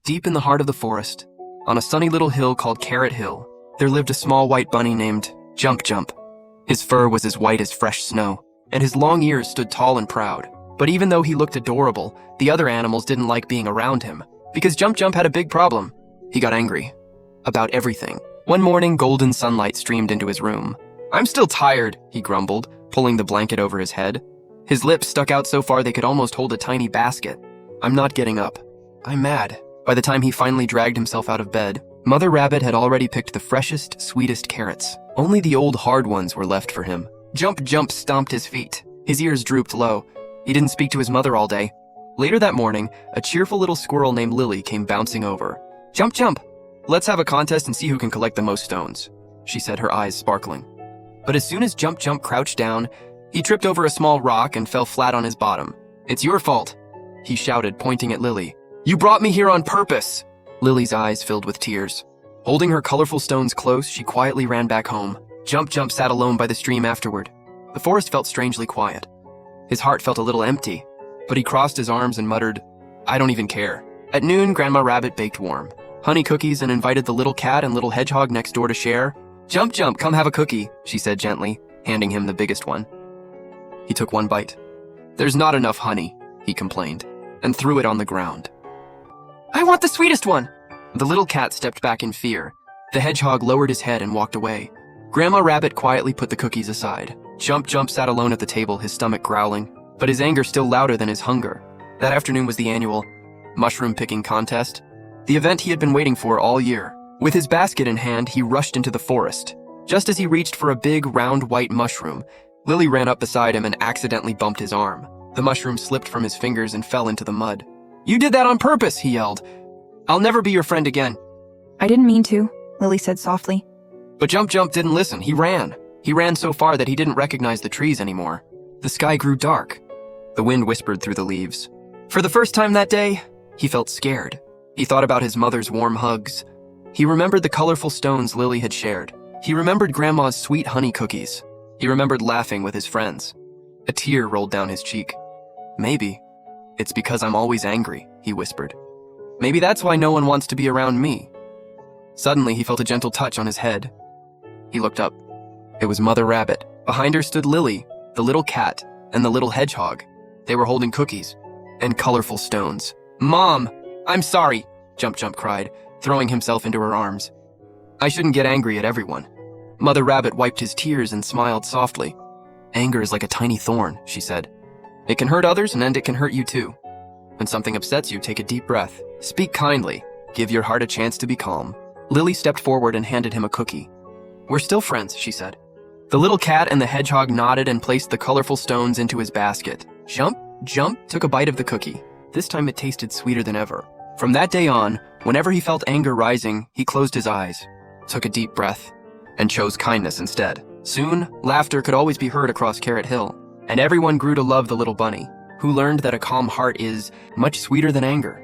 Deep in the heart of the forest, on a sunny little hill called Carrot Hill, there lived a small white bunny named Jump Jump. His fur was as white as fresh snow, and his long ears stood tall and proud. But even though he looked adorable, the other animals didn't like being around him, because Jump Jump had a big problem. He got angry. About everything. One morning, golden sunlight streamed into his room. "I'm still tired," he grumbled, pulling the blanket over his head. His lips stuck out so far they could almost hold a tiny basket. "I'm not getting up. I'm mad." By the time he finally dragged himself out of bed, Mother Rabbit had already picked the freshest, sweetest carrots. Only the old hard ones were left for him. Jump Jump stomped his feet. His ears drooped low. He didn't speak to his mother all day. Later that morning, a cheerful little squirrel named Lily came bouncing over. "Jump Jump, let's have a contest and see who can collect the most stones," she said, her eyes sparkling. But as soon as Jump Jump crouched down, he tripped over a small rock and fell flat on his bottom. "It's your fault," he shouted, pointing at Lily. "You brought me here on purpose." Lily's eyes filled with tears. Holding her colorful stones close, she quietly ran back home. Jump Jump sat alone by the stream afterward. The forest felt strangely quiet. His heart felt a little empty, but he crossed his arms and muttered, "I don't even care." At noon, Grandma Rabbit baked warm honey cookies and invited the little cat and little hedgehog next door to share. "Jump Jump, come have a cookie," she said gently, handing him the biggest one. He took one bite. "There's not enough honey," he complained, and threw it on the ground. "I want the sweetest one!" The little cat stepped back in fear. The hedgehog lowered his head and walked away. Grandma Rabbit quietly put the cookies aside. Jump Jump sat alone at the table, his stomach growling, but his anger still louder than his hunger. That afternoon was the annual mushroom picking contest, the event he had been waiting for all year. With his basket in hand, he rushed into the forest. Just as he reached for a big, round, white mushroom, Lily ran up beside him and accidentally bumped his arm. The mushroom slipped from his fingers and fell into the mud. "You did that on purpose," he yelled. "I'll never be your friend again." "I didn't mean to," Lily said softly. But Jump Jump didn't listen. He ran. He ran so far that he didn't recognize the trees anymore. The sky grew dark. The wind whispered through the leaves. For the first time that day, he felt scared. He thought about his mother's warm hugs. He remembered the colorful stones Lily had shared. He remembered Grandma's sweet honey cookies. He remembered laughing with his friends. A tear rolled down his cheek. "Maybe it's because I'm always angry," he whispered. "Maybe that's why no one wants to be around me." Suddenly, he felt a gentle touch on his head. He looked up. It was Mother Rabbit. Behind her stood Lily, the little cat, and the little hedgehog. They were holding cookies and colorful stones. "Mom, I'm sorry," Jump Jump cried, throwing himself into her arms. "I shouldn't get angry at everyone." Mother Rabbit wiped his tears and smiled softly. "Anger is like a tiny thorn," she said. "It can hurt others and it can hurt you too. When something upsets you, take a deep breath. Speak kindly. Give your heart a chance to be calm." Lily stepped forward and handed him a cookie. "We're still friends," she said. The little cat and the hedgehog nodded and placed the colorful stones into his basket. Jump Jump took a bite of the cookie. This time it tasted sweeter than ever. From that day on, whenever he felt anger rising, he closed his eyes, took a deep breath, and chose kindness instead. Soon, laughter could always be heard across Carrot Hill, and everyone grew to love the little bunny, who learned that a calm heart is much sweeter than anger.